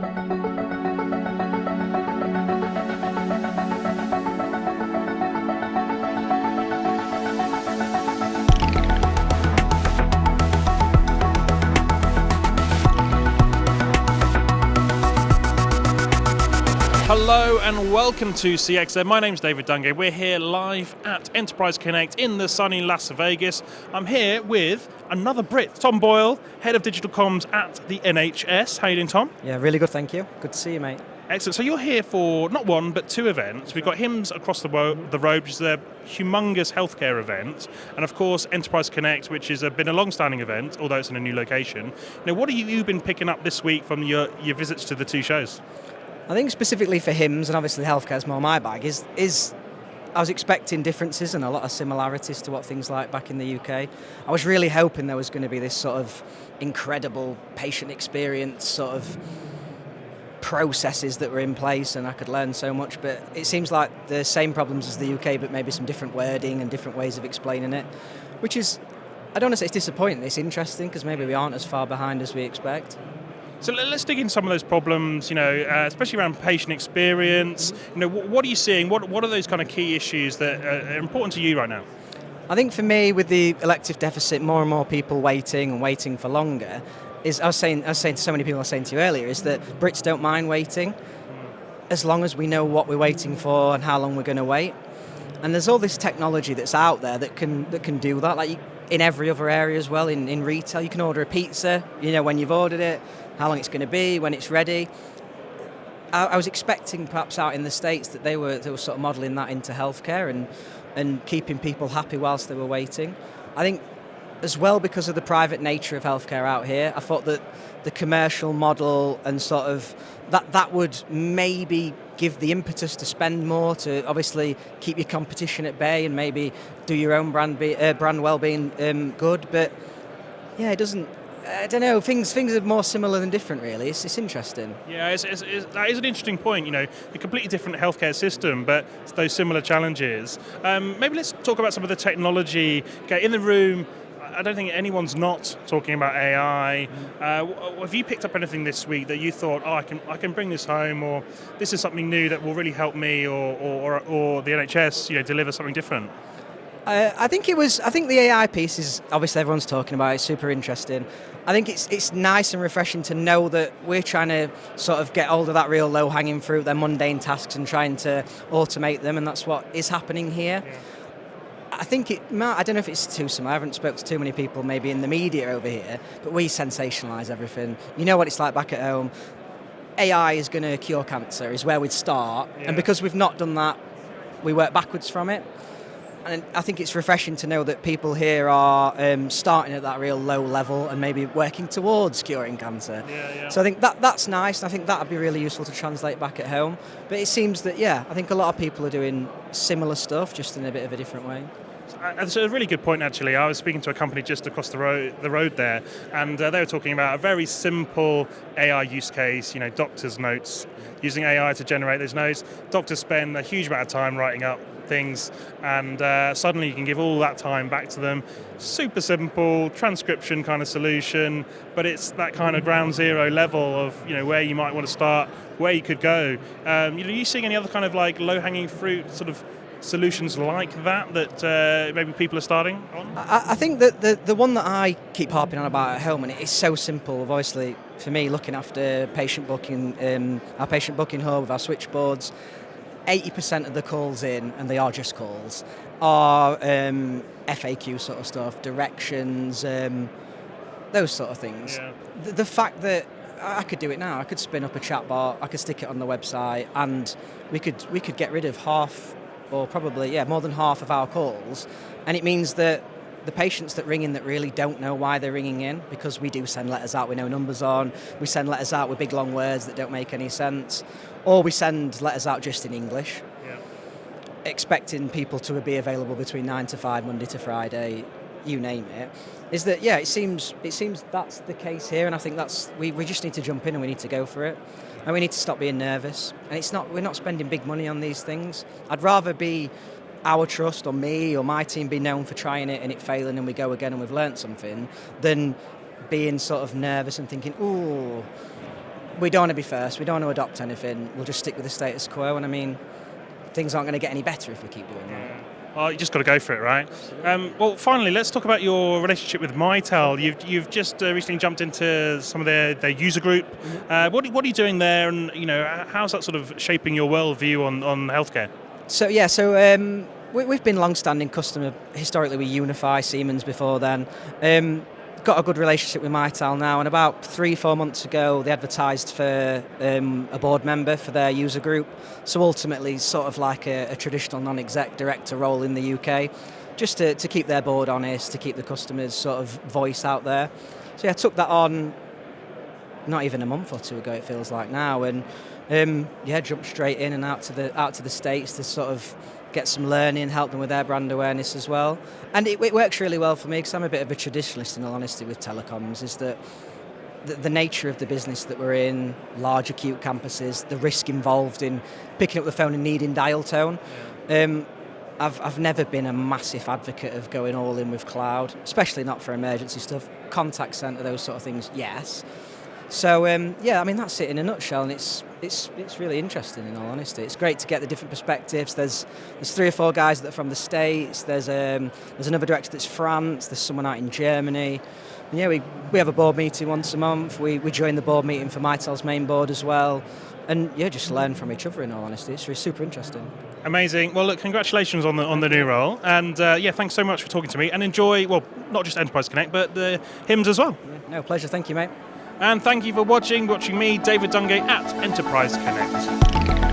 Hello and welcome to CXM. My name's David Dungay. We're here live at Enterprise Connect in the sunny Las Vegas. I'm here with another Brit, Tom Boyle, Head of Digital Comms at the NHS. How you doing, Tom? Yeah, really good, thank you. Good to see you, mate. Excellent. So you're here for not one, but two events. We've got HIMSS across the road, which is a humongous healthcare event, and of course Enterprise Connect, which has been a long-standing event, although it's in a new location. Now, what have you been picking up this week from your visits to the two shows? I think specifically for HIMSS, and obviously healthcare is more my bag, is I was expecting differences and a lot of similarities to what things like back in the UK. I was really hoping there was going to be this sort of incredible patient experience sort of processes that were in place and I could learn so much, but it seems like the same problems as the UK, but maybe some different wording and different ways of explaining it, which is, I don't want to say it's disappointing, it's interesting because maybe we aren't as far behind as we expect. So let's dig into some of those problems, especially around patient experience. What are you seeing? What are those kind of key issues that are important to you right now? I think for me, with the elective deficit, more and more people waiting for longer, I was saying to so many people, I was saying to you earlier, is that Brits don't mind waiting as long as we know what we're waiting for and how long we're going to wait. And there's all this technology that's out there that can do that, like in every other area as well. In retail, you can order a pizza, when you've ordered it, how long it's going to be, when it's ready. I was expecting perhaps out in the States that they were sort of modelling that into healthcare and keeping people happy whilst they were waiting. I think as well, because of the private nature of healthcare out here, I thought that the commercial model and sort of that would maybe give the impetus to spend more, to obviously keep your competition at bay and maybe do your own brand well-being good. But yeah, it doesn't. I don't know. Things are more similar than different, really. It's interesting. Yeah, that is an interesting point. A completely different healthcare system, but it's those similar challenges. Maybe let's talk about some of the technology. Okay, in the room, I don't think anyone's not talking about AI. Have you picked up anything this week that you thought, I can bring this home, or this is something new that will really help me, or the NHS, deliver something different? I think the AI piece is obviously everyone's talking about it. It's super interesting. I think it's nice and refreshing to know that we're trying to sort of get hold of that real low-hanging fruit, their mundane tasks, and trying to automate them, and that's what is happening here. Yeah. I think I don't know if it's too similar. I haven't spoken to too many people maybe in the media over here, but we sensationalise everything. You know what it's like back at home. AI is going to cure cancer is where we'd start, and because we've not done that, we work backwards from it. And I think it's refreshing to know that people here are starting at that real low level and maybe working towards curing cancer. Yeah. So I think that's nice, and I think that would be really useful to translate back at home. But it seems that, I think a lot of people are doing similar stuff, just in a bit of a different way. That's a really good point, actually. I was speaking to a company just across the road there, and they were talking about a very simple AI use case, doctor's notes, using AI to generate those notes. Doctors spend a huge amount of time writing up things, and suddenly you can give all that time back to them. Super simple transcription kind of solution, but it's that kind of ground zero level of where you might want to start, where you could go. Are you seeing any other kind of like low-hanging fruit sort of solutions like that maybe people are starting on? I think that the one that I keep harping on about at home, and it is so simple, obviously for me, looking after patient booking, our patient booking hub with our switchboards, 80% of the calls in, and they are just calls, are FAQ sort of stuff, directions, those sort of things. Yeah. The fact that I could do it now, I could spin up a chatbot, I could stick it on the website, and we could get rid of half, or probably more than half of our calls, and it means that the patients that ring in that really don't know why they're ringing in, because we do send letters out with no numbers on, we send letters out with big long words that don't make any sense, or we send letters out just in English, expecting people to be available between 9 to 5, Monday to Friday, you name it, is that, it seems that's the case here, and I think that's, we just need to jump in and we need to go for it. And we need to stop being nervous. And we're not spending big money on these things. I'd rather be our trust, or me or my team, be known for trying it and it failing and we go again and we've learnt something, than being sort of nervous and thinking, ooh, we don't want to be first. We don't want to adopt anything. We'll just stick with the status quo. And I mean, things aren't going to get any better if we keep doing that. Oh, you just got to go for it, right? Well, finally, let's talk about your relationship with Mitel. You've just recently jumped into some of their user group. What are you doing there, and how's that sort of shaping your worldview on healthcare? We've been long-standing customer historically with Unify, Siemens before then. Got a good relationship with Mitel now, and about 3-4 months ago they advertised for a board member for their user group, so ultimately sort of like a traditional non-exec director role in the UK, just to keep their board honest, to keep the customers' sort of voice out there. So I took that on not even a month or two ago, it feels like now, and jumped straight in and out to the States to sort of get some learning, help them with their brand awareness as well. And it works really well for me because I'm a bit of a traditionalist, in all honesty, with telecoms, is that the nature of the business that we're in, large acute campuses, the risk involved in picking up the phone and needing dial tone. I've never been a massive advocate of going all in with cloud, especially not for emergency stuff. Contact centre, those sort of things, yes. So that's it in a nutshell, and it's really interesting, in all honesty. It's great to get the different perspectives. There's 3 or 4 guys that are from the States. There's another director that's France. There's someone out in Germany. And we have a board meeting once a month. We join the board meeting for Mitel's main board as well, and just learn from each other. In all honesty, it's really super interesting. Amazing. Well, look, congratulations on the new role, and thanks so much for talking to me. And enjoy, well, not just Enterprise Connect, but the HIMSS as well. Yeah, no, pleasure. Thank you, mate. And thank you for watching me, David Dungay, at Enterprise Connect.